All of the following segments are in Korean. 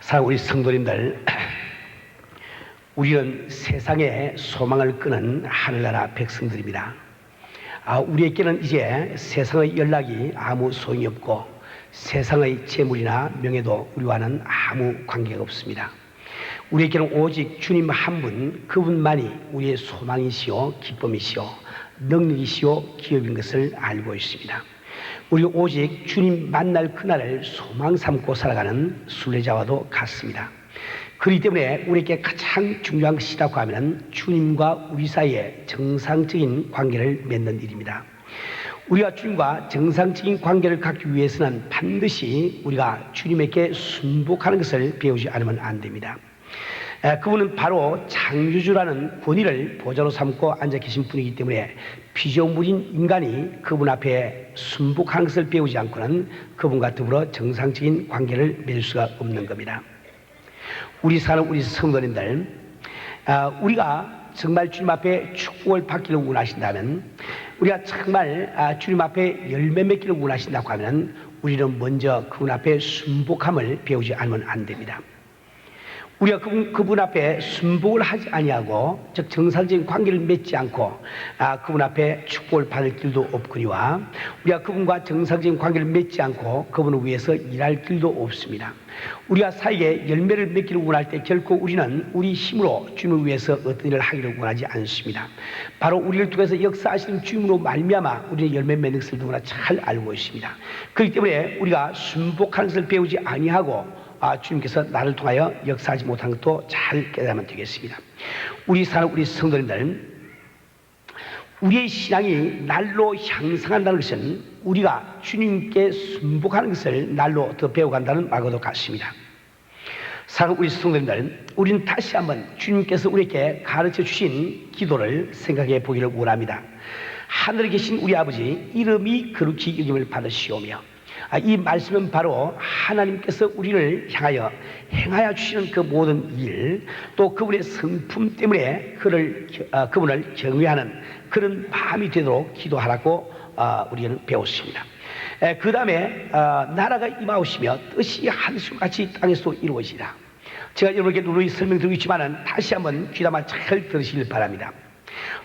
사랑하는 우리 성도님들, 우리는 세상에 소망을 끄는 하늘나라 백성들입니다. 우리에게는 이제 세상의 연락이 아무 소용이 없고 세상의 재물이나 명예도 우리와는 아무 관계가 없습니다. 우리에게는 오직 주님 한 분, 그분만이 우리의 소망이시오, 기쁨이시오, 능력이시오, 기업인 것을 알고 있습니다. 우리 오직 주님 만날 그날을 소망 삼고 살아가는 순례자와도 같습니다. 그렇기 때문에 우리에게 가장 중요한 것이라고 하면 주님과 우리 사이에 정상적인 관계를 맺는 일입니다. 우리가 주님과 정상적인 관계를 갖기 위해서는 반드시 우리가 주님에게 순복하는 것을 배우지 않으면 안 됩니다. 그분은 바로 창조주라는 권위를 보좌로 삼고 앉아 계신 분이기 때문에 피조물인 인간이 그분 앞에 순복하는 것을 배우지 않고는 그분과 더불어 정상적인 관계를 맺을 수가 없는 겁니다. 우리 성도님들, 우리가 정말 주님 앞에 축복을 받기를 원하신다면, 우리가 정말 주님 앞에 열매 맺기를 원하신다고 하면 우리는 먼저 그분 앞에 순복함을 배우지 않으면 안 됩니다. 우리가 그분 앞에 순복을 하지 아니하고 즉 정상적인 관계를 맺지 않고 그분 앞에 축복을 받을 길도 없거니와 우리가 그분과 정상적인 관계를 맺지 않고 그분을 위해서 일할 길도 없습니다. 우리가 사이에 열매를 맺기를 원할 때 결코 우리는 우리 힘으로 주님을 위해서 어떤 일을 하기를 원하지 않습니다. 바로 우리를 통해서 역사하시는 주님으로 말미암아 우리는 열매 맺는 것을 너무나 잘 알고 있습니다. 그렇기 때문에 우리가 순복하는 것을 배우지 아니하고 주님께서 나를 통하여 역사하지 못한 것도 잘 깨달으면 되겠습니다. 우리 성도님들, 우리의 신앙이 날로 향상한다는 것은 우리가 주님께 순복하는 것을 날로 더 배워간다는 말과도 같습니다. 사랑하는 우리 성도님들, 우리는 다시 한번 주님께서 우리에게 가르쳐 주신 기도를 생각해 보기를 원합니다. 하늘에 계신 우리 아버지, 이름이 거룩히 여김을 받으시오며, 이 말씀은 바로 하나님께서 우리를 향하여 행하여 주시는 그 모든 일, 또 그분의 성품 때문에 그분을 경외하는 그런 마음이 되도록 기도하라고 우리는 배웠습니다. 그 다음에 나라가 임하오시며 뜻이 한숨같이 땅에서 이루어지라. 제가 여러분에게 누누이 설명드리고 있지만 다시 한번 귀담아 잘 들으시길 바랍니다.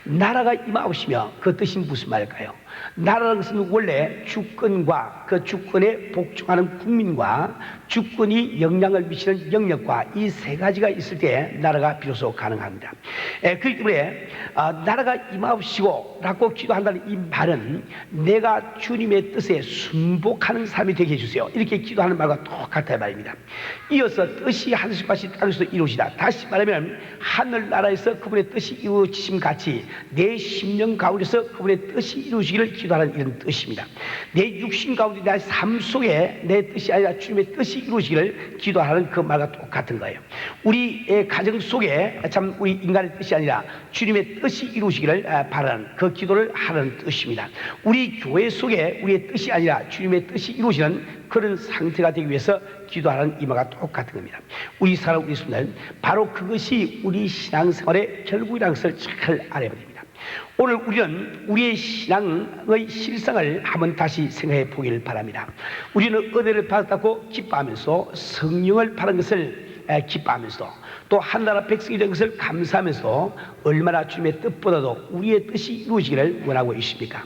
나라가 임하오시며 그 뜻이 무슨 말일까요? 나라는 것은 원래 주권과 그 주권에 복종하는 국민과 주권이 영향을 미치는 영역과 이 세 가지가 있을 때 나라가 비로소 가능합니다. 그렇기 때문에 나라가 임하옵시고 라고 기도한다는 이 말은 내가 주님의 뜻에 순복하는 삶이 되게 해주세요, 이렇게 기도하는 말과 똑같다 말입니다. 이어서 뜻이 하늘같이 땅에서 이루어지다. 다시 말하면 하늘나라에서 그분의 뜻이 이루어지심 같이 내 심령 가운데서 그분의 뜻이 이루어지기를 기도하는 이런 뜻입니다. 내 육신 가운데 내 삶 속에 내 뜻이 아니라 주님의 뜻이 이루어지기를 기도하는 그 말과 똑같은 거예요. 우리의 가정 속에 참 우리 인간의 뜻이 아니라 주님의 뜻이 이루어지기를 바라는 그 기도를 하는 뜻입니다. 우리 교회 속에 우리의 뜻이 아니라 주님의 뜻이 이루어지는 그런 상태가 되기 위해서 기도하는 이마가 똑같은 겁니다. 우리 성도들, 바로 그것이 우리 신앙생활의 결국이라는 것을 잘 알아야 됩니다. 오늘 우리는 우리의 신앙의 실상을 한번 다시 생각해 보기를 바랍니다. 우리는 은혜를 받았다고 기뻐하면서 성령을 받은 것을 기뻐하면서 또 한나라 백성이 된 것을 감사하면서 얼마나 주님의 뜻보다도 우리의 뜻이 이루어지기를 원하고 있습니까?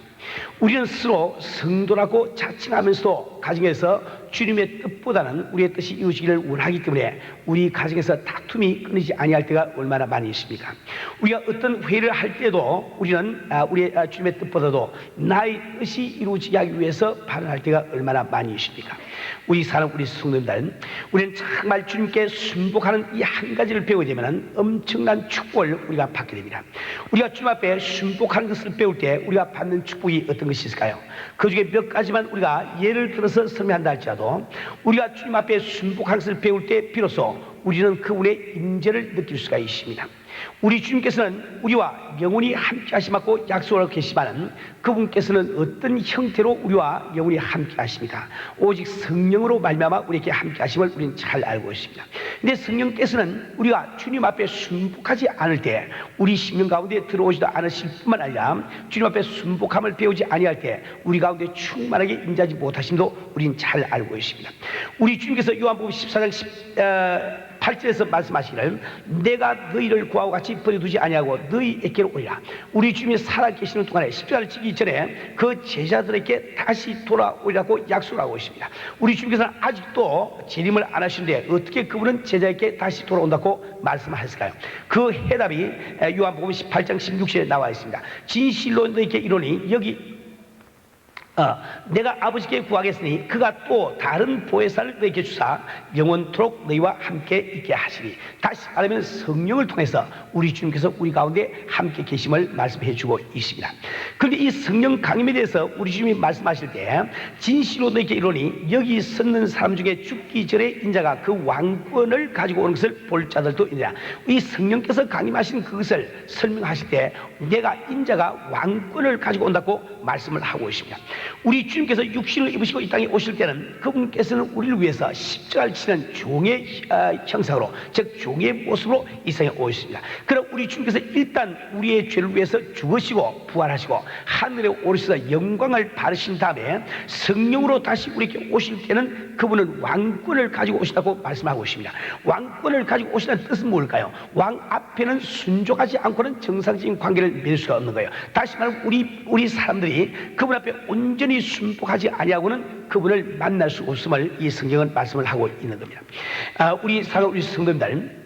우리는 스스로 성도라고 자칭하면서 가정에서 주님의 뜻보다는 우리의 뜻이 이루어지기를 원하기 때문에 우리 가정에서 다툼이 끊이지 아니할 때가 얼마나 많이 있습니까? 우리가 어떤 회의를 할 때도 우리는 우리의 주님의 뜻보다도 나의 뜻이 이루어지게 하기 위해서 발언할 때가 얼마나 많이 있습니까? 우리 성도님들, 우리는 정말 주님께 순복하는 이 한 가지를 배우게 되면 엄청난 축복을 우리가 받게 됩니다. 우리가 주님 앞에 순복하는 것을 배울 때 우리가 받는 축복이 어떤 것이 있을까요? 그 중에 몇 가지만 우리가 예를 들어서 설명한다 할지라도 우리가 주님 앞에 순복하는 것을 배울 때 비로소 우리는 그분의 임재를 느낄 수가 있습니다. 우리 주님께서는 우리와 영원히 함께 하시고 약속을 하고 계시지만 그분께서는 어떤 형태로 우리와 영원히 함께 하십니까? 오직 성령으로 말미암아 우리에게 함께 하심을 우리는 잘 알고 있습니다. 근데 성령께서는 우리가 주님 앞에 순복하지 않을 때, 우리 심령 가운데 들어오지도 않으실 뿐만 아니라 주님 앞에 순복함을 배우지 아니할 때 우리 가운데 충만하게 임재하지 못하심도 우리는 잘 알고 있습니다. 우리 주님께서 요한복음 14장 8절에서 말씀하시기를 내가 너희를 구하고 같이 버려두지 아니하고 너희에게로 오리라. 우리 주님이 살아계시는 동안에 십자가를 지기 전에 그 제자들에게 다시 돌아오리라고 약속하고 있습니다. 우리 주님께서는 아직도 재림을 안 하시는데 어떻게 그분은 제자에게 다시 돌아온다고 말씀하셨을까요? 그 해답이 요한복음 18장 16절에 나와 있습니다. 진실로 너희에게 이르노니 여기 내가 아버지께 구하겠으니 그가 또 다른 보혜사를 너희에게 주사 영원토록 너희와 함께 있게 하시리. 다시 말하면 성령을 통해서 우리 주님께서 우리 가운데 함께 계심을 말씀해 주고 있습니다. 그런데 이 성령 강림에 대해서 우리 주님이 말씀하실 때 진실로 너희에게 이르노니 여기 섰는 사람 중에 죽기 전에 인자가 그 왕권을 가지고 오는 것을 볼 자들도 있느니라. 이 성령께서 강림하신 그것을 설명하실 때 내가 인자가 왕권을 가지고 온다고 말씀을 하고 있습니다. 우리 주님께서 육신을 입으시고 이 땅에 오실 때는 그분께서는 우리를 위해서 십자가를 치는 종의 형상으로, 즉 종의 모습으로 이 세상에 오셨습니다. 그럼 우리 주님께서 일단 우리의 죄를 위해서 죽으시고 부활하시고 하늘에 오르셔서 영광을 받으신 다음에 성령으로 다시 우리에게 오실 때는 그분은 왕권을 가지고 오신다고 말씀하고 있습니다. 왕권을 가지고 오시다는 뜻은 뭘까요? 왕 앞에는 순종하지 않고는 정상적인 관계를 맺을 수가 없는 거예요. 다시 말하면 우리 사람들이 그분 앞에 온전히 순복하지 아니하고는 그분을 만날 수 없음을 이 성경은 말씀을 하고 있는 겁니다. 우리 성도님들,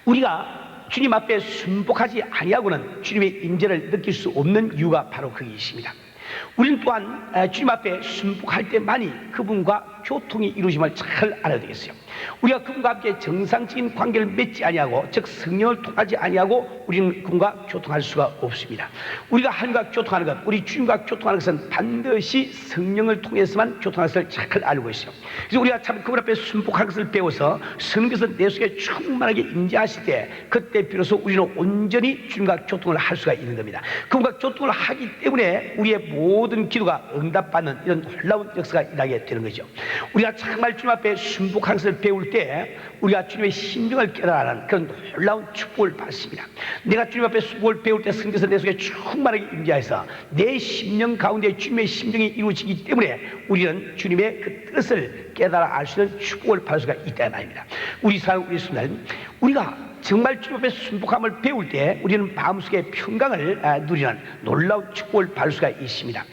우리가 주님 앞에 순복하지 아니하고는 주님의 임재를 느낄 수 없는 이유가 바로 거기 있습니다. 우리는 또한 주님 앞에 순복할 때만이 그분과 교통이 이루어짐을 잘 알아야 되겠어요. 우리가 그분과 함께 정상적인 관계를 맺지 아니하고, 즉 성령을 통하지 아니하고 우리는 그분과 교통할 수가 없습니다. 우리가 하나님과 교통하는 것, 우리 주님과 교통하는 것은 반드시 성령을 통해서만 교통할 것을 잘 알고 있어요. 그래서 우리가 참 그분 앞에 순복할 것을 배워서 성령께서 내 속에 충만하게 임재하실 때 그때 비로소 우리는 온전히 주님과 교통을 할 수가 있는 겁니다. 그분과 교통을 하기 때문에 우리의 모든 기도가 응답받는 이런 놀라운 역사가 일어나게 되는 거죠. 우리가 정말 주님 앞에 순복하는 것을 배울 때 우리가 주님의 심정을 깨달아가는 그런 놀라운 축복을 받습니다. 내가 주님 앞에 순복을 배울 때 성령께서 내 속에 충만하게 임재해서 내 심령 가운데 주님의 심정이 이루어지기 때문에 우리는 주님의 그 뜻을 깨달아 알 수 있는 축복을 받을 수가 있다는 말입니다. 우리 순간 우리가 정말 주님 앞에 순복함을 배울 때 우리는 마음속의 평강을 누리는 놀라운 축복을 받을 수가 있습니다.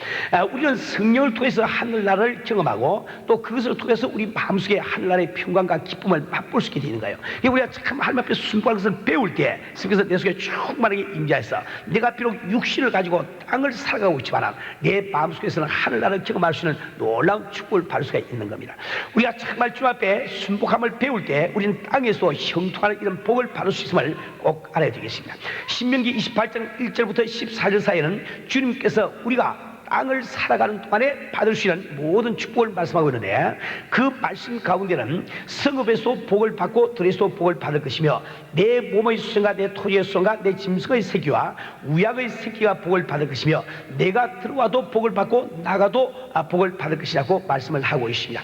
우리는 성령을 통해서 하늘나라를 경험하고 또 그것을 통해서 우리 마음속의 하늘나라의 평강과 기쁨을 맛볼 수 있게 되는 거예요. 우리가 참 하나님 앞에 순복하는 것을 배울 때 성령께서 내 속에 충만하게 임재해서 내가 비록 육신을 가지고 땅을 살아가고 있지만 내 마음속에서는 하늘나라를 경험할 수 있는 놀라운 축복을 받을 수가 있는 겁니다. 우리가 정말 주님 앞에 순복함을 배울 때 우리는 땅에서 형통하는 이런 복을 받을 수 있음을 꼭 알아야 되겠습니다. 신명기 28장 1절부터 14절 사이에는 주님께서 우리가 땅을 살아가는 동안에 받을 수 있는 모든 축복을 말씀하고 있는데 그 말씀 가운데는 성읍에서 복을 받고 들에서 복을 받을 것이며 내 몸의 수성과 내 토지의 수성과 내 짐승의 새끼와 우양의 새끼가 복을 받을 것이며 내가 들어와도 복을 받고 나가도 복을 받을 것이라고 말씀을 하고 있습니다.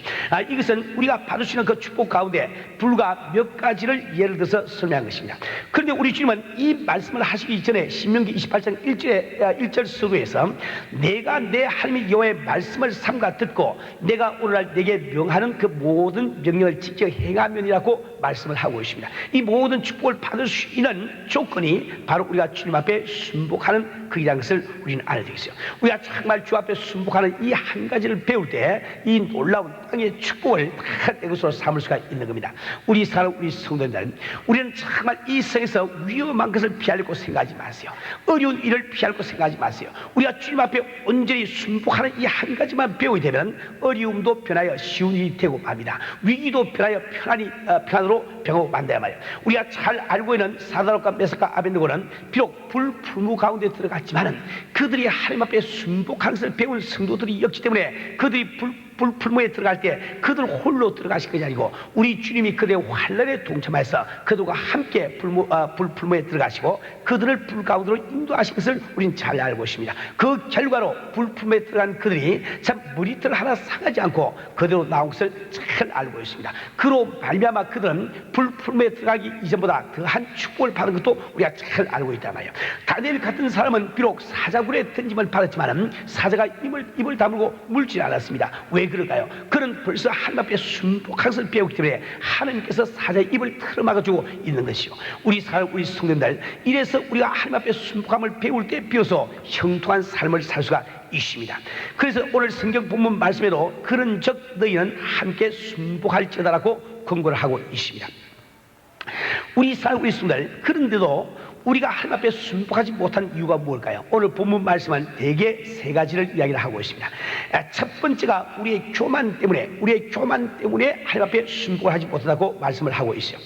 이것은 우리가 받을 수 있는 그 축복 가운데 불과 몇 가지를 예를 들어서 설명한 것입니다. 그런데 우리 주님은 이 말씀을 하시기 전에 신명기 28장 1절 서두에서 내가 내 하나님 여호와의 말씀을 삼가 듣고 내가 오늘날 내게 명하는 그 모든 명령을 지켜 행하면이라고 말씀을 하고 있습니다. 이 모든 축복을 받을 수 있는 조건이 바로 우리가 주님 앞에 순복하는 그이라는 것을 우리는 알아야 되겠어요. 우리가 정말 주 앞에 순복하는 이 한 가지를 배울 때 이 놀라운 땅의 축복을 다 내 것으로 삼을 수가 있는 겁니다. 우리 성도님들, 우리는 정말 이 세상에서 위험한 것을 피하려고 생각하지 마세요. 어려운 일을 피하려고 생각하지 마세요. 우리가 주님 앞에 온전히 순복하는 이 한 가지만 배우게 되면 어려움도 변하여 쉬운 일이 되고 맙니다. 위기도 변하여 평안으로 병하고 만다야 말이에요. 우리가 잘 알고 있는 사드락과 메삭과 아벤느고는 비록 불풀무 가운데 들어갔지만은 그들이 하나님 앞에 순복하는 것을 배운 성도들이 였기 때문에 그들이 불풀무에 들어갈 때 그들 홀로 들어가실 것이 아니고 우리 주님이 그들의 환난에 동참해서 그들과 함께 불풀무에 들어가시고 그들을 불 가운데로 인도하신 것을 우리는 잘 알고 있습니다. 그 결과로 불풀무에 들어간 그들이 참 머리털 하나 상하지 않고 그대로 나온 것을 잘 잘 알고 있습니다. 그로 말미암아 그들은 불품에 들어가기 이전보다 더한 축복을 받은 것도 우리가 잘 알고 있단 말이에요. 다니엘 같은 사람은 비록 사자굴에 던짐을 받았지만 사자가 입을 다물고 물지 않았습니다. 왜 그럴까요? 그는 벌써 하나님 앞에 순복한 것을 배웠기 때문에 하나님께서 사자의 입을 틀어막아주고 있는 것이요. 우리 성도님들, 이래서 우리가 하나님 앞에 순복함을 배울 때 비로소 형통한 삶을 살 수가 있습니다. 그래서 오늘 성경 본문 말씀에도 그런 적 너희는 함께 순복할지어다라고 권고를 하고 있습니다. 우리 성도들, 그런데도 우리가 하나님 앞에 순복하지 못한 이유가 뭘까요? 오늘 본문 말씀은 대개 세 가지를 이야기를 하고 있습니다. 첫 번째가 우리의 교만 때문에 하나님 앞에 순복을 하지 못하다고 말씀을 하고 있어요.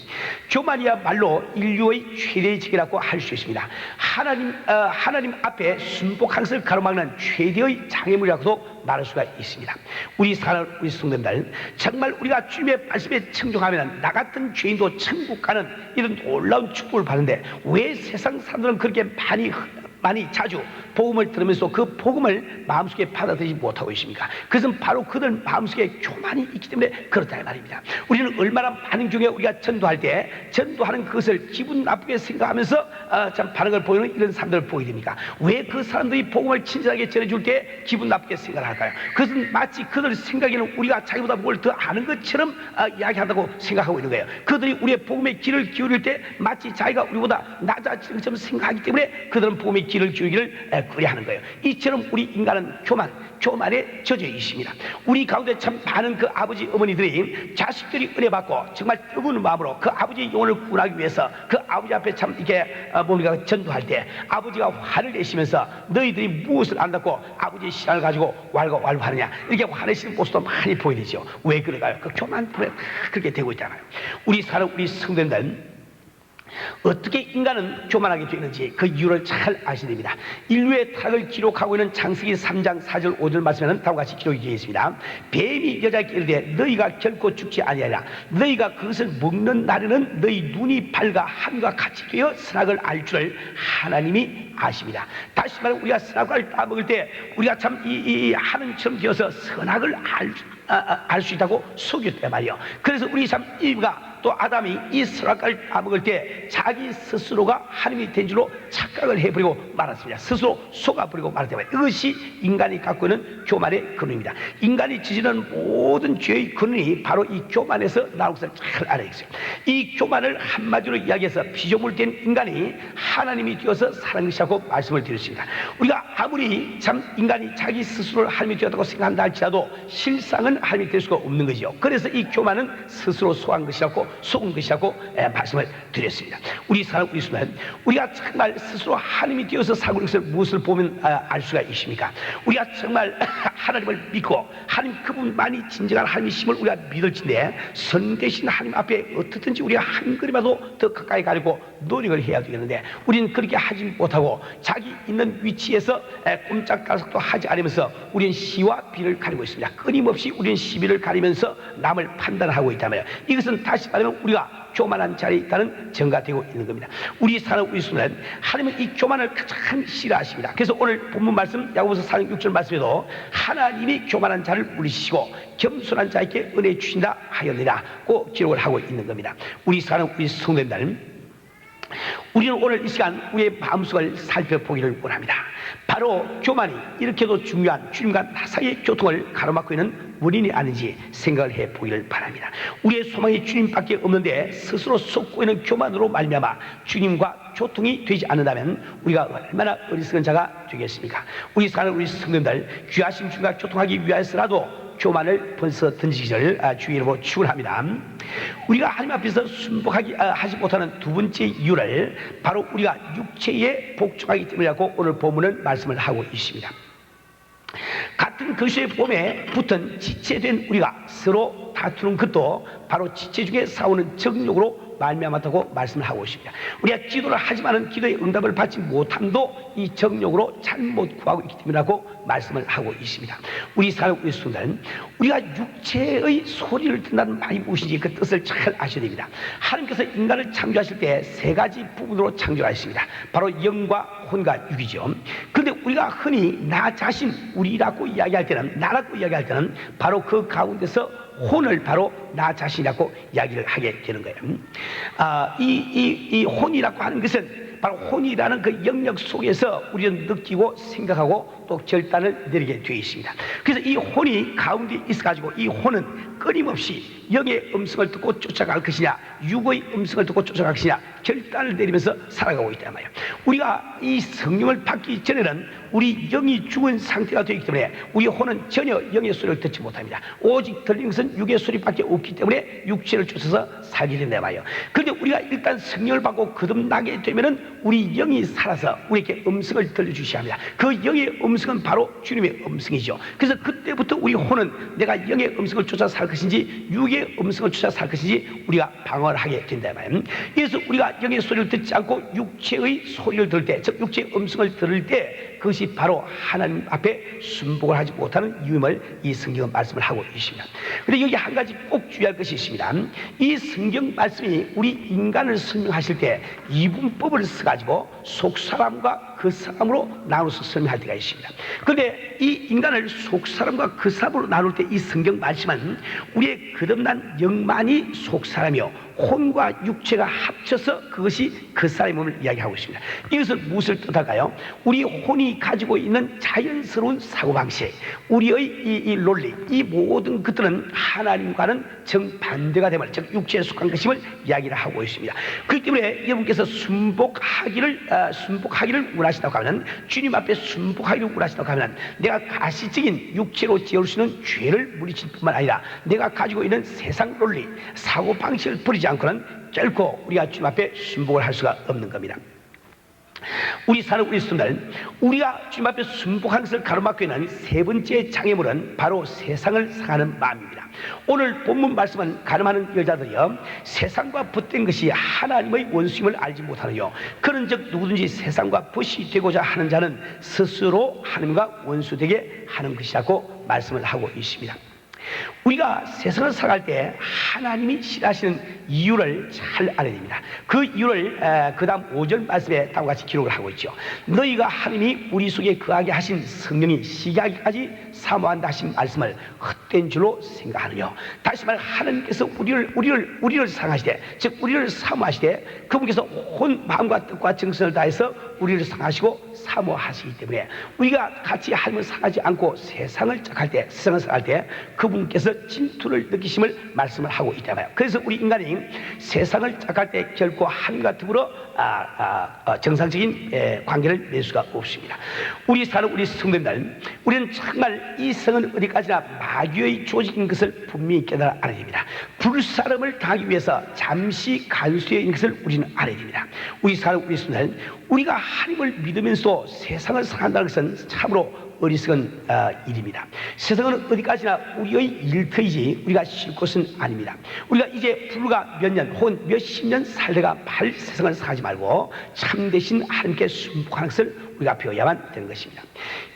교만이야말로 인류의 최대의 책이라고 할 수 있습니다. 하나님 앞에 순복하는 것을 가로막는 최대의 장애물이라고도 말할 수가 있습니다. 우리 성도들, 정말 우리가 주님의 말씀에 청종하면 나 같은 죄인도 천국 가는 이런 놀라운 축복을 받는데 왜 세상 사람들은 그렇게 많이 자주 복음을 들으면서 그 복음을 마음속에 받아들이지 못하고 있습니까? 그것은 바로 그들 마음속에 교만이 있기 때문에 그렇다 이 말입니다. 우리는 얼마나 많은 경우에 우리가 전도할 때 전도하는 그것을 기분 나쁘게 생각하면서 참 반응을 보이는 이런 사람들을 보게 됩니까? 왜 그 사람들이 복음을 친절하게 전해줄 때 기분 나쁘게 생각을 할까요? 그것은 마치 그들 생각에는 우리가 자기보다 뭘 더 아는 것처럼 이야기한다고 생각하고 있는 거예요. 그들이 우리의 복음의 귀를 기울일 때 마치 자기가 우리보다 낮아지는 것처럼 생각하기 때문에 그들은 복음의 귀를 기울이기를 그리하는 거예요. 이처럼 우리 인간은 교만에 젖어 있습니다. 우리 가운데 참 많은 그 아버지 어머니들이 자식들이 은혜 받고 정말 뜨거운 마음으로 그 아버지의 영혼을 구원하기 위해서 그 아버지 앞에 참 이렇게 뭡니까 전도할 때 아버지가 화를 내시면서 너희들이 무엇을 안다고 아버지의 신앙을 가지고 왈가왈부하느냐 이렇게 화내시는 모습도 많이 보이죠. 왜 그럴까요? 그 교만 때문에 그렇게 되고 있잖아요. 우리 성도님들, 어떻게 인간은 교만하게 되는지 그 이유를 잘 아셔야 됩니다. 인류의 타락을 기록하고 있는 창세기 3장 4절 5절 말씀에는 다음과 같이 기록이 되어 있습니다. 뱀이 여자에게 이르되 너희가 결코 죽지 아니하리라. 너희가 그것을 먹는 날에는 너희 눈이 밝아 하늘과 같이 되어 선악을 알 줄을 하나님이 아십니다. 다시 말해 우리가 선악을 따먹을 때 우리가 참 이 하나님처럼 되어서 선악을 알 수 있다고 속였단 말이에요. 그래서 우리 참 이브가 또 아담이 이 선악과를 따먹을 때 자기 스스로가 하나님이 된 줄로 착각을 해버리고 말았습니다. 스스로 속아버리고 말았단 말이에요. 이것이 인간이 갖고 있는 교만의 근원입니다. 인간이 지지는 모든 죄의 근원이 바로 이 교만에서 나온 것을 잘 알아야겠어요. 이 교만을 한마디로 이야기해서 피조물된 인간이 하나님이 되어서 사는 것이라고 말씀을 드렸습니다. 우리가 아무리 참 인간이 자기 스스로를 하나님이 되었다고 생각한다 할지라도 실상은 하나님이 될 수가 없는 거죠. 그래서 이 교만은 스스로 속은 것이라고 말씀을 드렸습니다. 우리가 정말 스스로 하나님이 되어서 살고 있는 것을 무엇을 보면 알 수가 있습니까? 우리가 정말 하나님을 믿고 하나님 그분만이 진정한 하나님이심을 우리가 믿을진데 선 대신 하나님 앞에 어떻든지 우리가 한 걸음이라도 더 가까이 가려고 노력을 해야 되겠는데 우리는 그렇게 하지 못하고 자기 있는 위치에서 꼼짝달싹도 하지 않으면서 우리는 시와 비를 가리고 있습니다. 끊임없이 우리는 시비를 가리면서 남을 판단하고 있다면 이것은 다시 말하면 우리가 교만한 자리에 있다는 증거가 되고 있는 겁니다. 우리 성도는 하나님은 이 교만을 가장 싫어하십니다. 그래서 오늘 본문 말씀 야고보서 4장 6절 말씀에도 하나님이 교만한 자를 물리시고 겸손한 자에게 은혜 주신다 하였느라고 기록을 하고 있는 겁니다. 우리 성도들, 우리는 오늘 이 시간 우리의 마음속을 살펴보기를 원합니다. 바로 교만이 이렇게도 중요한 주님과 나 사이의 교통을 가로막고 있는 원인이 아닌지 생각을 해보기를 바랍니다. 우리의 소망이 주님밖에 없는데 스스로 쏟고 있는 교만으로 말미암아 주님과 교통이 되지 않는다면 우리가 얼마나 어리석은 자가 되겠습니까? 우리 성도들, 귀하신 주님과 교통하기 위해서라도 교만을 벌써 던지기를 주의 이름으로 축원합니다. 우리가 하나님 앞에서 순복하지 못하는 두 번째 이유를 바로 우리가 육체에 복종하기 때문이라고 오늘 본문은 말씀을 하고 있습니다. 같은 그리스도의 몸에 붙은 지체된 우리가 서로 다투는 것도 바로 지체 중에 싸우는 정욕으로 말미암았다고 말씀을 하고 있습니다. 우리가 기도를 하지만은 기도의 응답을 받지 못함도 이 정욕으로 잘못 구하고 있기 때문이라고 말씀을 하고 있습니다. 우리 성도는 우리가 육체의 소리를 듣는다는 말이 무엇인지 그 뜻을 잘 아셔야 됩니다. 하나님께서 인간을 창조하실 때 세 가지 부분으로 창조하셨습니다. 바로 영과 혼과 육이죠. 그런데 우리가 흔히 나 자신 우리라고 이야기할 때는 나라고 이야기할 때는 바로 그 가운데서 혼을 바로 나 자신이라고 이야기를 하게 되는 거예요. 이 혼이라고 하는 것은 바로 혼이라는 그 영역 속에서 우리는 느끼고 생각하고 또 결단을 내리게 되어 있습니다. 그래서 이 혼이 가운데 있어가지고 이 혼은 끊임없이 영의 음성을 듣고 쫓아갈 것이냐 육의 음성을 듣고 쫓아갈 것이냐 결단을 내리면서 살아가고 있단 말이에요. 우리가 이 성령을 받기 전에는 우리 영이 죽은 상태가 되기 때문에 우리 혼은 전혀 영의 소리를 듣지 못합니다. 오직 들리는 것은 육의 소리밖에 없기 때문에 육체를 쫓아서 살게 된다 말이에요. 그런데 우리가 일단 성령을 받고 거듭나게 되면은 우리 영이 살아서 우리에게 음성을 들려주셔야 합니다. 그 영의 음성은 바로 주님의 음성이죠. 그래서 그때부터 우리 혼은 내가 영의 음성을 쫓아 살 것인지 육의 음성을 쫓아 살 것인지 우리가 방어를 하게 된다 말이에요. 그래서 우리가 영의 소리를 듣지 않고 육체의 소리를 들을 때, 즉 육체의 음성을 들을 때 그것이 바로 하나님 앞에 순복을 하지 못하는 이유임을 이 성경은 말씀을 하고 있습니다. 그런데 여기 한 가지 꼭 주의할 것이 있습니다. 이 성경 말씀이 우리 인간을 설명하실 때 이분법을 써가지고 속사람과 그 사람으로 나눠서 설명할 때가 있습니다. 그런데 이 인간을 속사람과 그 사람으로 나눌 때 이 성경 말씀은 우리의 거듭난 영만이 속사람이요 혼과 육체가 합쳐서 그것이 그 사람의 몸을 이야기하고 있습니다. 이것을 무엇을 뜻할까요? 우리 혼이 가지고 있는 자연스러운 사고방식, 우리의 이 논리, 이 모든 것들은 하나님과는 정반대가 됨을, 즉 육체에 속한 것임을 이야기를 하고 있습니다. 그렇기 때문에 여러분께서 순복하기를 원하신다고 하면, 주님 앞에 순복하기를 원하신다고 하면 내가 가시적인 육체로 지을 수 있는 죄를 물리칠 뿐만 아니라 내가 가지고 있는 세상 논리, 사고방식을 버리지 않고는 결코 우리가 주님 앞에 순복을 할 수가 없는 겁니다. 우리 사는 우리 성도들, 우리가 주님 앞에 순복하는 것을 가로막고 있는 세 번째 장애물은 바로 세상을 사랑하는 마음입니다. 오늘 본문 말씀은 가늠하는 여자들이여 세상과 붙된 것이 하나님의 원수임을 알지 못하느뇨. 그런즉 누구든지 세상과 벗이 되고자 하는 자는 스스로 하나님과 원수되게 하는 것이라고 말씀을 하고 있습니다. 우리가 세상을 살아갈 때 하나님이 싫어하시는 이유를 잘 알아야 됩니다. 그 이유를 그 다음 5절 말씀에 다음과 같이 기록을 하고 있죠. 너희가 하나님이 우리 속에 거하게 하신 성령이 시기하기까지 사모한다 하신 말씀을 헛된 줄로 생각하느뇨. 다시 말해 하나님께서 우리를 사랑하시되, 즉 우리를 사모하시되 그분께서 온 마음과 뜻과 정성을 다해서 우리를 사랑하시고 사모하시기 때문에 우리가 같이 하나님을 사랑하지 않고 세상을 짝할 때, 세상을 살아갈 때 그분께서 질투를 느끼심을 말씀을 하고 있잖아요. 그래서 우리 인간이 세상을 짝할 때 결코 하나님과 더불어 정상적인 관계를 맺을 수가 없습니다. 우리 사는 우리 성도님들, 우리는 정말 이 성은 어디까지나 마귀의 조직인 것을 분명히 깨달아 알아야 됩니다. 불사름을 당하기 위해서 잠시 간수해 있는 것을 우리는 알아야 됩니다. 우리 사는 우리 성도들, 우리가 하나님을 믿으면서도 세상을 사랑한다는 것은 참으로 어리석은 일입니다. 세상은 어디까지나 우리의 일터이지 우리가 쉴 곳은 아닙니다. 우리가 이제 불과 몇 년 혹은 몇십 년 살다가 말 세상을 사지 말고 참되신 하나님께 순복하는 것을 우리가 배워야만 되는 것입니다.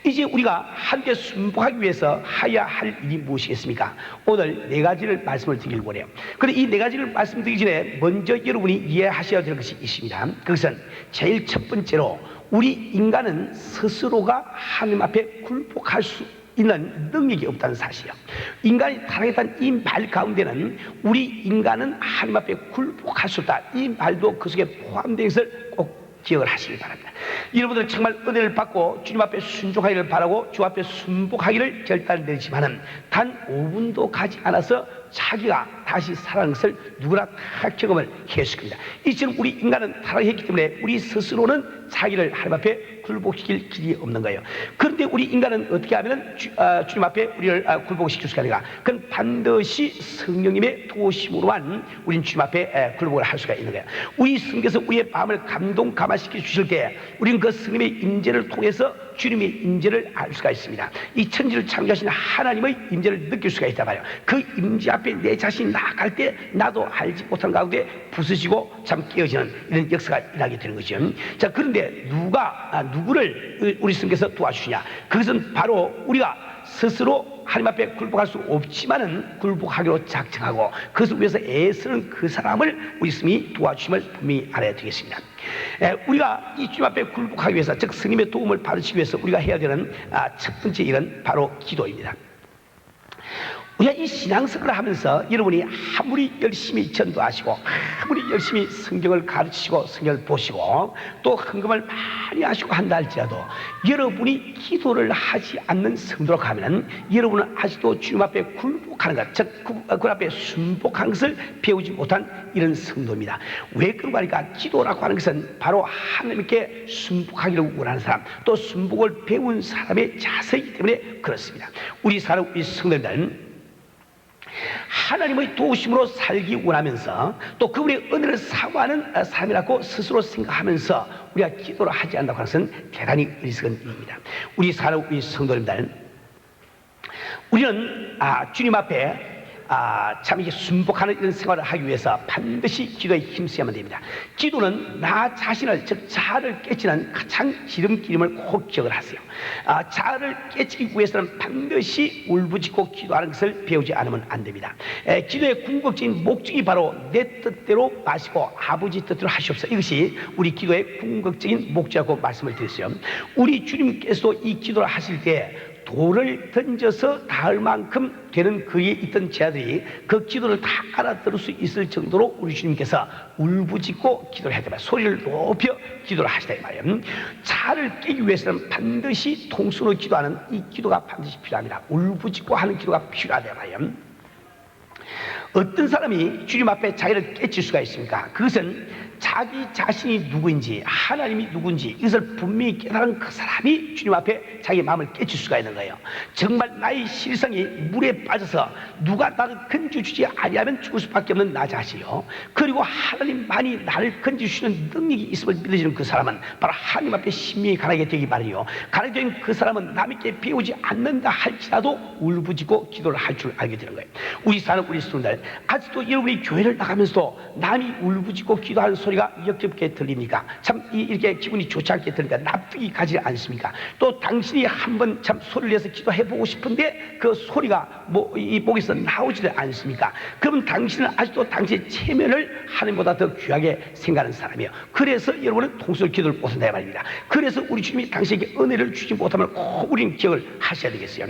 이제 우리가 하나님께 순복하기 위해서 해야 할 일이 무엇이겠습니까? 오늘 네 가지를 말씀을 드리길 원해요. 그런데 이 네 가지를 말씀드리기 전에 먼저 여러분이 이해하셔야 될 것이 있습니다. 그것은 제일 첫 번째로 우리 인간은 스스로가 하나님 앞에 굴복할 수 있는 능력이 없다는 사실이요. 인간이 타락했다는 이 말 가운데는 우리 인간은 하나님 앞에 굴복할 수 없다. 이 말도 그 속에 포함된 것을 꼭 기억을 하시기 바랍니다. 여러분들 정말 은혜를 받고 주님 앞에 순종하기를 바라고 주 앞에 순복하기를 결단내지만은 단 5분도 가지 않아서 자기가 다시 살아난 것을 누구나 다 경험을 했을 겁니다. 이처럼 우리 인간은 타락했기 때문에 우리 스스로는 자기를 하나님 앞에 굴복시킬 길이 없는 거예요. 그런데 우리 인간은 어떻게 하면 주님 앞에 우리를 굴복시킬 수가 있는가? 그건 반드시 성령님의 도우심으로만 우리는 주님 앞에 굴복을 할 수가 있는 거예요. 우리 성경에서 우리의 마음을 감동감화시켜 주실 때 우리는 그 성령의 임재를 통해서 주님의 임재를 알 수가 있습니다. 이 천지를 창조하신 하나님의 임재를 느낄 수가 있단 말이에요. 그 임재 앞에 내 자신이 나아갈 때 나도 알지 못한 가운데 부서지고 참 깨어지는 이런 역사가 일어나게 되는 거죠. 자, 그런데 누구를 우리 성경에서 도와주시냐? 그것은 바로 우리가 스스로 하나님 앞에 굴복할 수 없지만은 굴복하기로 작정하고 그것을 위해서 애쓰는 그 사람을 우리 스님이 도와주심을 분명히 알아야 되겠습니다. 우리가 이 주님 앞에 굴복하기 위해서, 즉 스님의 도움을 받으시기 위해서 우리가 해야 되는 첫 번째 일은 바로 기도입니다. 우리가 이 신앙생활을 하면서 여러분이 아무리 열심히 전도하시고 아무리 열심히 성경을 가르치시고 성경을 보시고 또 헌금을 많이 하시고 한다 할지라도 여러분이 기도를 하지 않는 성도로 가면 여러분은 아직도 주님 앞에 굴복하는 것, 즉 그 앞에 순복하는 것을 배우지 못한 이런 성도입니다. 왜 그런 말일까? 기도라고 하는 것은 바로 하나님께 순복하기를 원하는 사람, 또 순복을 배운 사람의 자세이기 때문에 그렇습니다. 우리 성도들은 하나님의 도우심으로 살기 원하면서 또 그분의 은혜를 사모하는 사람이라고 스스로 생각하면서 우리가 기도를 하지 않는다고 하는 것은 대단히 어리석은 일입니다. 우리 성도님들, 우리는 주님 앞에 참 이게 순복하는 이런 생활을 하기 위해서 반드시 기도에 힘써야만 됩니다. 기도는 나 자신을, 즉 자아를 깨치는 가장 지름길임을 꼭 기억을 하세요. 자아를 깨치기 위해서는 반드시 울부짖고 기도하는 것을 배우지 않으면 안 됩니다. 기도의 궁극적인 목적이 바로 내 뜻대로 마시고 아버지 뜻대로 하시옵소서. 이것이 우리 기도의 궁극적인 목적이라고 말씀을 드렸어요. 우리 주님께서도 이 기도를 하실 때 돌을 던져서 닿을 만큼 되는 거리에 있던 제자들이 그 기도를 다 알아들을 수 있을 정도로 우리 주님께서 울부짖고 기도를 해야 됩니다. 소리를 높여 기도를 하시다 이 말이에요. 자아를 깨기 위해서는 반드시 통수로 기도하는 이 기도가 반드시 필요합니다. 울부짖고 하는 기도가 필요하다 이 말이에요. 어떤 사람이 주님 앞에 자기를 깨칠 수가 있습니까? 그것은 자기 자신이 누구인지, 하나님이 누구인지 이것을 분명히 깨달은 그 사람이 주님 앞에 자기 마음을 깨칠 수가 있는 거예요. 정말 나의 실성이 물에 빠져서 누가 나를 건져주지 아니하면 죽을 수밖에 없는 나 자신이요, 그리고 하나님만이 나를 건져주시는 능력이 있음을 믿어지는 그 사람은 바로 하나님 앞에 신명이 가나게 되기 마련이요, 가나게 된 그 사람은 남에게 배우지 않는다 할지라도 울부짖고 기도를 할 줄 알게 되는 거예요. 우리 성도들, 아직도 여러분이 교회를 나가면서도 남이 울부짖고 기도하는 소리가 역겹게 들립니까? 참 이렇게 기분이 좋지 않게 들립니까? 납득이 가지 않습니까? 또 당신이 한번 참 소리를 내서 기도해보고 싶은데 그 소리가 이 목에서 나오지를 않습니까? 그러면 당신은 아직도 당신의 체면을 하나님보다 더 귀하게 생각하는 사람이에요. 그래서 여러분은 통솔 기도를 못한다 말입니다. 그래서 우리 주님이 당신에게 은혜를 주지 못하면 꼭 우리는 기억을 하셔야 되겠어요.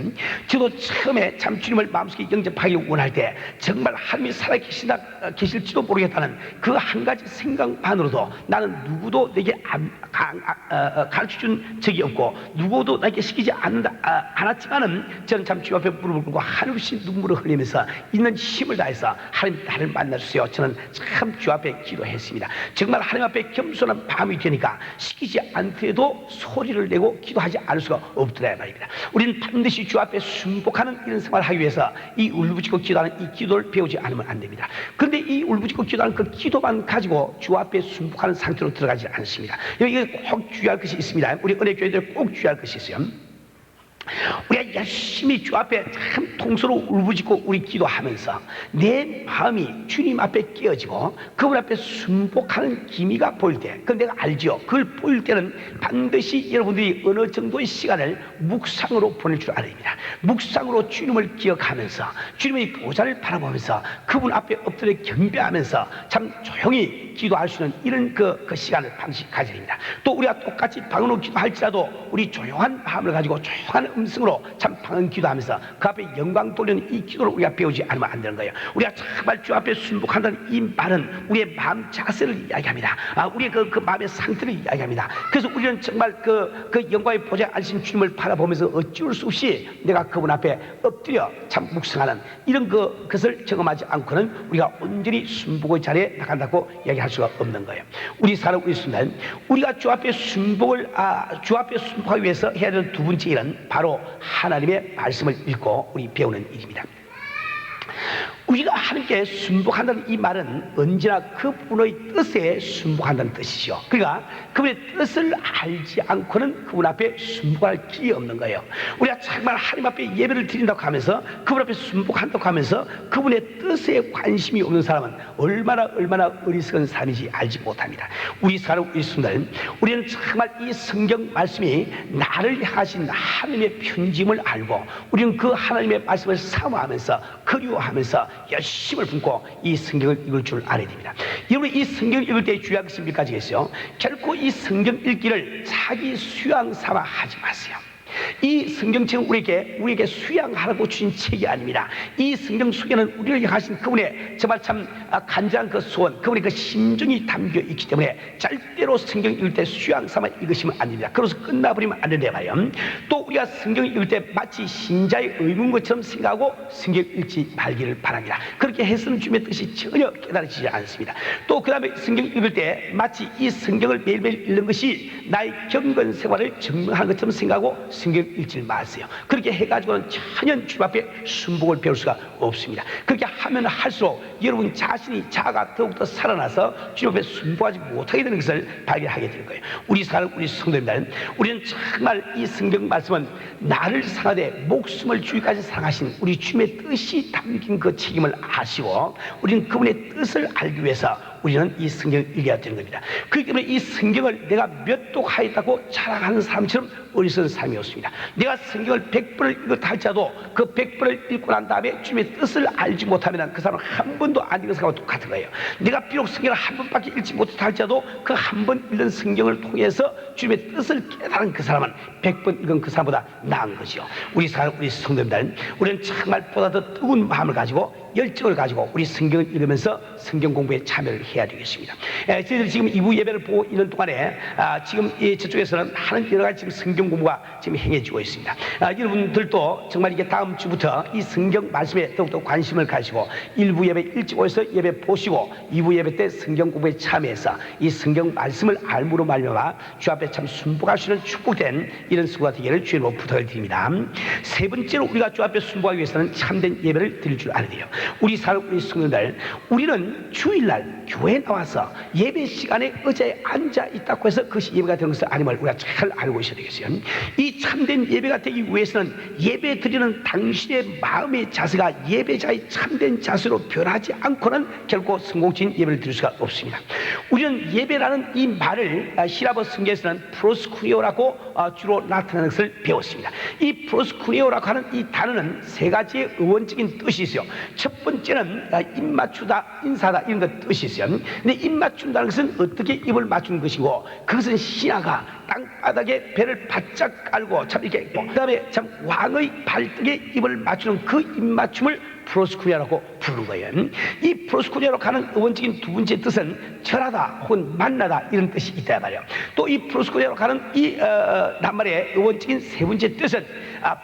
저도 처음에 참 주님을 마음속에 영접하기 원할 때 정말 하나님이 살아계실지도 모르겠다는 그 한 가지 생각만으로도 나는 누구도 내게 가르쳐준 적이 없고 누구도 나에게 시키지 않았지만은 저는 참 주 앞에 무릎을 꿇고 하늘없이 눈물을 흘리면서 있는 힘을 다해서 하나님 나를 만나주세요. 저는 참 주 앞에 기도했습니다. 정말 하나님 앞에 겸손한 마음이 되니까 시키지 않더라도 소리를 내고 기도하지 않을 수가 없더라 말입니다. 우리는 반드시 주 앞에 순복하는 이런 생활을 하기 위해서 이 울부짖고 기도하는 이 기도를 배우지 않으면 안 됩니다. 그런데 이 울부짖고 기도하는 그 기도만 가지고 주 앞에 순복하는 상태로 들어가지 않습니다. 여기 꼭 주의할 것이 있습니다. 우리 은혜교회들 꼭 주의할 것이 있어요. 우리가 열심히 주 앞에 참 통수로 울부짖고 우리 기도하면서 내 마음이 주님 앞에 깨어지고 그분 앞에 순복하는 기미가 보일 때, 그건 내가 알죠. 그걸 보일 때는 반드시 여러분들이 어느 정도의 시간을 묵상으로 보낼 줄 알아야 됩니다. 묵상으로 주님을 기억하면서 주님의 보좌를 바라보면서 그분 앞에 엎드려 경배하면서 참 조용히 기도할 수 있는 이런 그 시간을 반드시 가져야 됩니다. 또 우리가 똑같이 방언으로 기도할지라도 우리 조용한 마음을 가지고 조용한 음성으로 참 방언 기도하면서 그 앞에 영광 돌리는 이 기도를 우리가 배우지 않으면 안 되는 거예요. 우리가 정말 주 앞에 순복한다는 이 말은 우리의 마음 자세를 이야기합니다. 우리의 그 마음의 상태를 이야기합니다. 그래서 우리는 정말 그 영광의 보좌에 앉으신 주님을 바라보면서 어찌할 수 없이 내가 그분 앞에 엎드려 참 묵상하는 이런 그것을 경험하지 않고는 우리가 온전히 순복의 자리에 나간다고 이야기할 수가 없는 거예요. 우리 있으면 우리가 주 앞에 순복하기 위해서 해야 되는 두 번째 일은 바로 하나님의 말씀을 읽고 우리 배우는 일입니다. 우리가 하나님께 순복한다는 이 말은 언제나 그분의 뜻에 순복한다는 뜻이죠. 그러니까 그분의 뜻을 알지 않고는 그분 앞에 순복할 길이 없는 거예요. 우리가 정말 하나님 앞에 예배를 드린다고 하면서 그분 앞에 순복한다고 하면서 그분의 뜻에 관심이 없는 사람은 얼마나 어리석은 사람인지 알지 못합니다. 우리 성도들, 우리는 정말 이 성경 말씀이 나를 향하신 하나님의 편지임을 알고 우리는 그 하나님의 말씀을 사모하면서 그리워하면서 열심을 품고 이 성경을 읽을 줄 알아야 됩니다. 여러분, 이 성경을 읽을 때 주의할 것이 몇 가지가 있어요. 결코 이 성경 읽기를 자기 수양 삼아 하지 마세요. 이 성경책은 우리에게 수양하라고 주신 책이 아닙니다. 이 성경 속에는 우리를 향하신 그분의 정말 참 간절한 그 소원, 그분의 그 심정이 담겨 있기 때문에 절대로 성경 읽을 때 수양 삼아 읽으시면 안 됩니다. 그래서 끝나버리면 안 된다 말이에요. 또 우리가 성경 읽을 때 마치 신자의 의무인 것처럼 생각하고 성경 읽지 말기를 바랍니다. 그렇게 해서는 주님의 뜻이 전혀 깨달아지지 않습니다. 또 그 다음에 성경 읽을 때 마치 이 성경을 매일매일 읽는 것이 나의 경건 생활을 증명하는 것처럼 생각하고 성경 읽지 마세요. 그렇게 해가지고는 전혀 주님 앞에 순복을 배울 수가 없습니다. 그렇게 하면 할수록 여러분 자신이 자아가 더욱더 살아나서 주님 앞에 순복하지 못하게 되는 것을 발견하게 될 거예요. 우리 성도님들, 우리는 정말 이 성경 말씀은 나를 사랑하되 목숨을 주기까지 사랑하신 우리 주님의 뜻이 담긴 그 책임을 아시고 우리는 그분의 뜻을 알기 위해서 우리는 이 성경을 읽어야 되는 겁니다. 그렇기 때문에 이 성경을 내가 몇 독 하였다고 자랑하는 사람처럼 어리석은 사람이었습니다. 내가 성경을 100번을 읽었다 할지라도 그 100번을 읽고 난 다음에 주님의 뜻을 알지 못하면 그 사람은 한 번도 안 읽은 사람과 똑같은 거예요. 내가 비록 성경을 한 번밖에 읽지 못했다 할지라도 그 한 번 읽는 성경을 통해서 주님의 뜻을 깨달은 그 사람은 100번 읽은 그 사람보다 나은 것이요. 우리 성도님들, 우리는 정말 보다 더 뜨거운 마음을 가지고 열정을 가지고 우리 성경을 읽으면서 성경 공부에 참여를 해야 되겠습니다. 저희들이 지금 2부 예배를 보고 있는 동안에 지금 저쪽에서는 많은 여러 가지 지금 성경 공부가 지금 행해지고 있습니다. 여러분들도 정말 이게 다음 주부터 이 성경 말씀에 더욱더 관심을 가지고 1부 예배 일찍 오셔서 예배 보시고 2부 예배 때 성경 공부에 참여해서 이 성경 말씀을 알므로 말미암아 주 앞에 참 순복할 수 있는 축복된 이런 수고가 되기를 주님으로 부탁을 드립니다. 세 번째로 우리가 주 앞에 순복하기 위해서는 참된 예배를 드릴 줄 알아야 돼요. 우리 성도들, 우리는 주일날 교회에 나와서 예배 시간에 의자에 앉아 있다고 해서 그것이 예배가 되는 것은 아님을 우리가 잘 알고 있어야 되겠어요. 이 참된 예배가 되기 위해서는 예배 드리는 당신의 마음의 자세가 예배자의 참된 자세로 변하지 않고는 결코 성공적인 예배를 드릴 수가 없습니다. 우리는 예배라는 이 말을 히라버 성경에서는 프로스쿠리오라고 주로 나타나는 것을 배웠습니다. 이 프로스쿠리오라고 하는 이 단어는 세 가지의 의원적인 뜻이 있어요. 첫 번째는 입 맞추다, 인사다 이런 것 뜻이 있어요. 근데 입 맞춘다는 것은 어떻게 입을 맞추는 것이고 그것은 신하가 땅바닥에 배를 바짝 깔고 참 이렇게 그 다음에 참 왕의 발등에 입을 맞추는 그 입맞춤을 프로스쿠리아라고 부르는 거예요. 이 프로스쿠리아로 가는 의원적인 두 번째 뜻은 절하다 혹은 만나다 이런 뜻이 있다 말이에요. 또 이 프로스쿠리아로 가는 이 낱말의 의원적인 세 번째 뜻은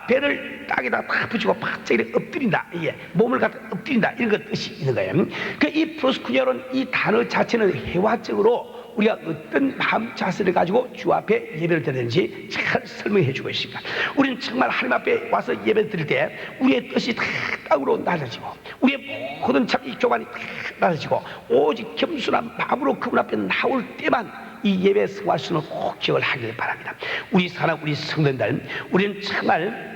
배를 땅에다 팍 붙이고 바짝 이렇게 엎드린다, 이게 몸을 갖다 엎드린다 이런 것 뜻이 있는 거예요. 그 이 프로스쿠리아로는 이 단어 자체는 회화적으로 우리가 어떤 마음 자세를 가지고 주 앞에 예배를 드려야 되는지 잘 설명해 주고 있습니다. 우리는 정말 하나님 앞에 와서 예배 드릴 때 우리의 뜻이 다 땅으로 낮아지고 우리의 모든 참 이 교만이 다 낮아지고 오직 겸손한 마음으로 그분 앞에 나올 때만 이 예배에 승화할 수는 꼭 기억을 하길 바랍니다. 우리 성도들, 우리는 정말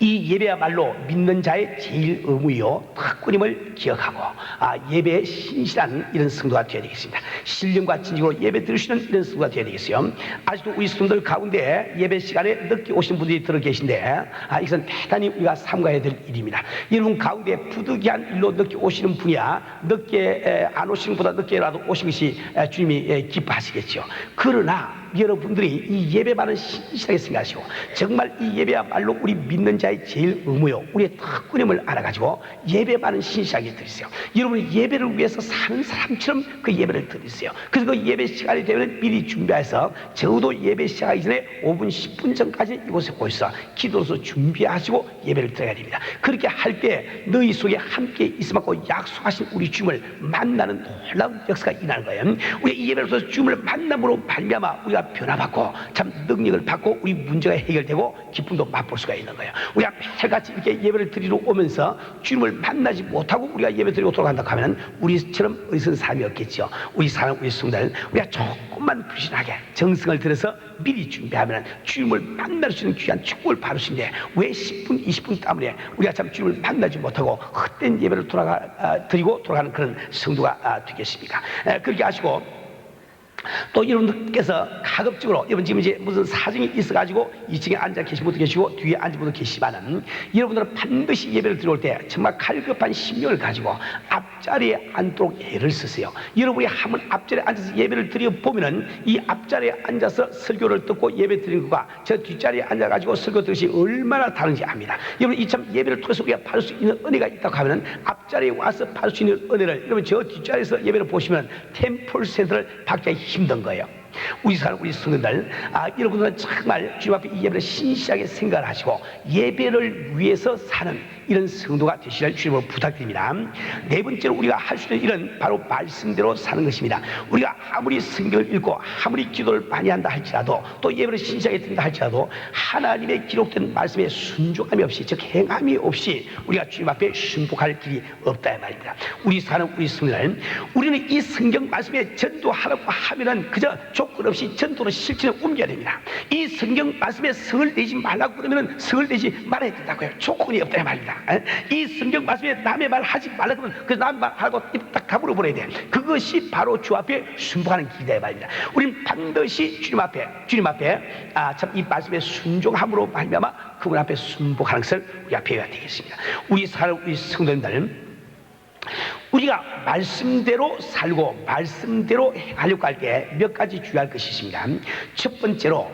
이 예배야말로 믿는 자의 제일 의무요 특권임을 기억하고 예배에 신실한 이런 성도가 되어야 되겠습니다. 신령과 진정으로 예배 드릴 수 있는 이런 성도가 되어야 되겠어요. 아직도 우리 성도들 가운데 예배 시간에 늦게 오신 분들이 들어 계신데 이것은 대단히 우리가 삼가해야 될 일입니다. 여러분 가운데 부득이한 일로 늦게 오시는 분이야 늦게 안 오시는 것보다 늦게라도 오신 것이 주님이 기뻐하시겠죠. 그러나 여러분들이 이 예배만은 신실하게 생각하시고 정말 이 예배야말로 우리 믿는 자의 제일 의무요 우리의 특권임을 알아가지고 예배만은 신실하게 드리세요. 여러분이 예배를 위해서 사는 사람처럼 그 예배를 드리세요. 그래서 그 예배 시간이 되면 미리 준비해서 적어도 예배 시작하기 전에 5분 10분 전까지 이곳에 모여서 기도로서 준비하시고 예배를 드려야 됩니다. 그렇게 할 때 너희 속에 함께 있으라고 약속하신 우리 주님을 만나는 놀라운 역사가 일어나는 거예요. 우리 이 예배로서 주님을 만남으로 말미암아 우리가 변화받고 참 능력을 받고 우리 문제가 해결되고 기쁨도 맛볼 수가 있는 거예요. 우리가 매일같이 이렇게 예배를 드리러 오면서 주님을 만나지 못하고 우리가 예배 드리고 돌아간다고 하면 우리처럼 어리석은 사람이 없겠죠. 우리 성도들, 우리가 조금만 불신하게 정성을 들여서 미리 준비하면 주님을 만날 수 있는 귀한 축복을 받을 수 있는데 왜 10분 20분 때문에 우리가 참 주님을 만나지 못하고 헛된 예배를 드리고 돌아가는 그런 성도가 되겠습니까? 그렇게 하시고 또 여러분들께서 가급적으로 여러분 지금 이제 무슨 사정이 있어가지고 2층에 앉아 계신 분도 계시고 뒤에 앉은 분도 계시지만은 여러분들은 반드시 예배를 드려올 때 정말 갈급한 심령을 가지고 앞자리에 앉도록 애를 쓰세요. 여러분이 한번 앞자리에 앉아서 예배를 드려 보면은 이 앞자리에 앉아서 설교를 듣고 예배 드리는 것과 저 뒷자리에 앉아가지고 설교 들으시 얼마나 다른지 압니다. 여러분 이 참 예배를 통해서 우리가 받을 수 있는 은혜가 있다고 하면은 앞자리에 와서 받을 수 있는 은혜를 여러분 저 뒷자리에서 예배를 보시면 10%를 받기 힘든 거예요. 우리 성도들, 여러분들은 정말 주님 앞에 이 예배를 신실하게 생각을 하시고 예배를 위해서 사는 이런 성도가 되시길 주님으로 부탁드립니다. 네 번째로 우리가 할 수 있는 일은 바로 말씀대로 사는 것입니다. 우리가 아무리 성경을 읽고 아무리 기도를 많이 한다 할지라도 또 예배를 신실하게 드린다 할지라도 하나님의 기록된 말씀에 순종함이 없이 즉 행함이 없이 우리가 주님 앞에 순복할 길이 없다 이 말입니다. 우리 성도들, 우리는 이 성경 말씀에 전도하라고 하면은 그저 조건 없이 전도로 실천을 옮겨야 됩니다. 이 성경 말씀에 성을 내지 말라고 그러면 성을 내지 말아야 된다고요. 조건이 없다 이 말입니다. 이 성경 말씀에 남의 말 하지 말라고 그러면 그 남의 말 하고 입 딱 다물어 버려야 돼. 그것이 바로 주 앞에 순종하는 길이다 이 말입니다. 우리는 반드시 주님 앞에 참 이 말씀에 순종함으로 말미암아 그분 앞에 순복하는 것을 우리가 배워야 되겠습니다. 우리 성도님들, 우리가 말씀대로 살고 말씀대로 행하려고 할 때 몇 가지 주의할 것이 있습니다. 첫 번째로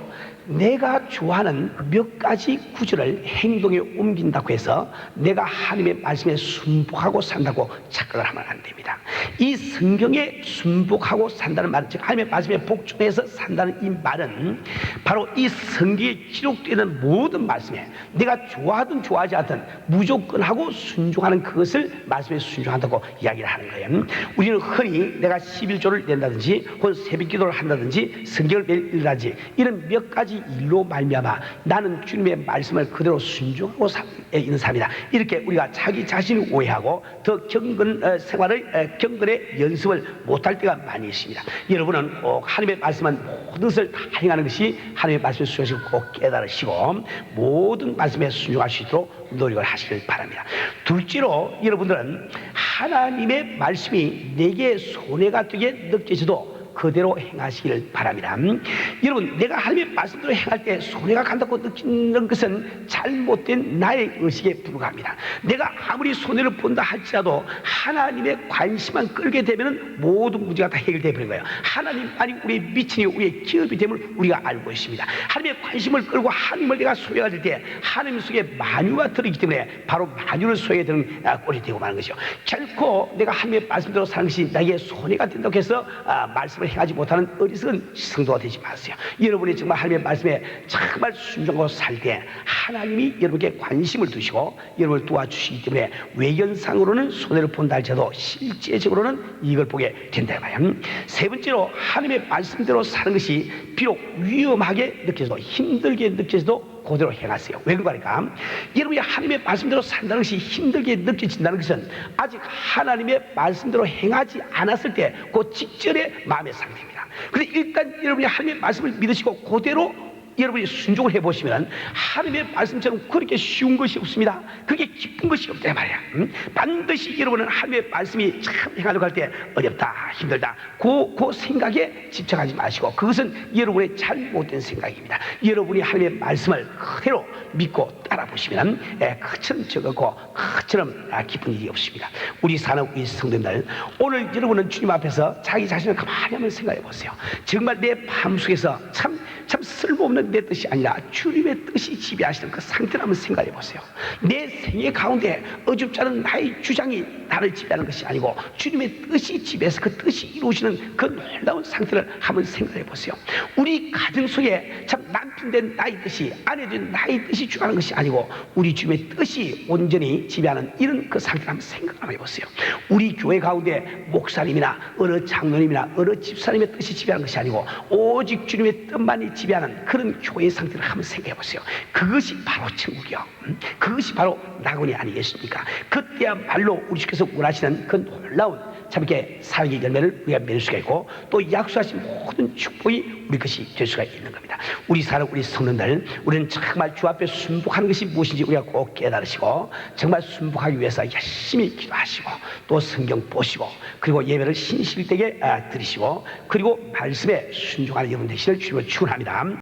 내가 좋아하는 몇 가지 구절을 행동에 옮긴다고 해서 내가 하나님의 말씀에 순복하고 산다고 착각을 하면 안 됩니다. 이 성경에 순복하고 산다는 말은 즉 하나님의 말씀에 복종해서 산다는 이 말은 바로 이 성경에 기록되는 모든 말씀에 내가 좋아하든 좋아하지 않든 무조건 하고 순종하는 그것을 말씀에 순종한다고 이야기를 하는 거예요. 우리는 흔히 내가 11조를 낸다든지 혹은 새벽기도를 한다든지 성경을 매일 읽는다든지 이런 몇 가지 일로 말미암아 나는 주님의 말씀을 그대로 순종하고 있는 사람이다. 이렇게 우리가 자기 자신을 오해하고 더 경건의 연습을 못할 때가 많이 있습니다. 여러분은 꼭 하나님의 말씀은 모든 것을 다 행하는 것이 하나님의 말씀을 순종하시고 꼭 깨달으시고 모든 말씀에 순종할 수 있도록 노력을 하시길 바랍니다. 둘째로 여러분들은 하나님의 말씀이 내게 손해가 되게 느껴져도 그대로 행하시기를 바랍니다. 여러분, 내가 하나님의 말씀대로 행할 때 손해가 간다고 느끼는 것은 잘못된 나의 의식에 불과합니다. 내가 아무리 손해를 본다 할지라도 하나님의 관심만 끌게 되면 모든 문제가 다 해결되어 버린 거예요. 하나님만이 우리의 빛이니 우리의 기업이 됨을 우리가 알고 있습니다. 하나님의 관심을 끌고 하나님을 내가 소유할 때 하나님 속에 만유가 들어있기 때문에 바로 만유를 소유하게 되는 꼴이 되고 마는 것이죠. 결코 내가 하나님의 말씀대로 사는 것이 나에게 손해가 된다고 해서 말씀을 행하지 못하는 어리석은 성도가 되지 마세요. 여러분이 정말 하나님의 말씀에 정말 순종하고 살 때 하나님이 여러분에게 관심을 두시고 여러분을 도와주시기 때문에 외견상으로는 손해를 본다 할지라도 실제적으로는 이걸 보게 된다 말이야. 세 번째로 하나님의 말씀대로 사는 것이 비록 위험하게 느껴져도 힘들게 느껴져도 그대로 행하세요. 왜 그러니까 여러분이 하나님의 말씀대로 산다는 것이 힘들게 느껴진다는 것은 아직 하나님의 말씀대로 행하지 않았을 때 그 직전의 마음의 상태입니다. 그런데 일단 여러분이 하나님의 말씀을 믿으시고 그대로 여러분이 순종을 해보시면 하나님의 말씀처럼 그렇게 쉬운 것이 없습니다. 그렇게 기쁜 것이 없다 말이야. 반드시 여러분은 하나님의 말씀이 참 행하려고 할 때 어렵다 힘들다 그 생각에 집착하지 마시고 그것은 여러분의 잘못된 생각입니다. 여러분이 하나님의 말씀을 그대로 믿고 따라보시면 그처럼 적었고 그처럼 기쁜 일이 없습니다. 우리 성도님들, 오늘 여러분은 주님 앞에서 자기 자신을 가만히 한번 생각해 보세요. 정말 내 마음속에서 참 쓸모없는 내 뜻이 아니라 주님의 뜻이 지배하시는 그 상태를 한번 생각해 보세요. 내 생애 가운데 어줍지 않은 나의 주장이 나를 지배하는 것이 아니고 주님의 뜻이 지배해서 그 뜻이 이루어지는 그 놀라운 상태를 한번 생각해 보세요. 우리 가정 속에 참 남편된 나의 뜻이 아내된 나의 뜻이 주관하는 것이 아니고 우리 주님의 뜻이 온전히 지배하는 이런 그 상태를 한번 생각해 보세요. 우리 교회 가운데 목사님이나 어느 장로님이나 어느 집사님의 뜻이 지배하는 것이 아니고 오직 주님의 뜻만이 지배하는 그런 교회의 상태를 한번 생각해 보세요. 그것이 바로 천국이요. 그것이 바로 낙원이 아니겠습니까? 그때야말로 우리 주께서 주님께서 원하시는 그 놀라운 참 이렇게 사랑의 열매를 우리가 맺을 수가 있고 또 약속하신 모든 축복이 우리 것이 될 수가 있는 겁니다. 우리 사랑, 우리 성도들, 우리는 정말 주 앞에 순복하는 것이 무엇인지 우리가 꼭 깨달으시고 정말 순복하기 위해서 열심히 기도하시고 또 성경 보시고 그리고 예배를 신실되게 드리시고 그리고 말씀에 순종하는 여러분 되시를 주님을 축원합니다.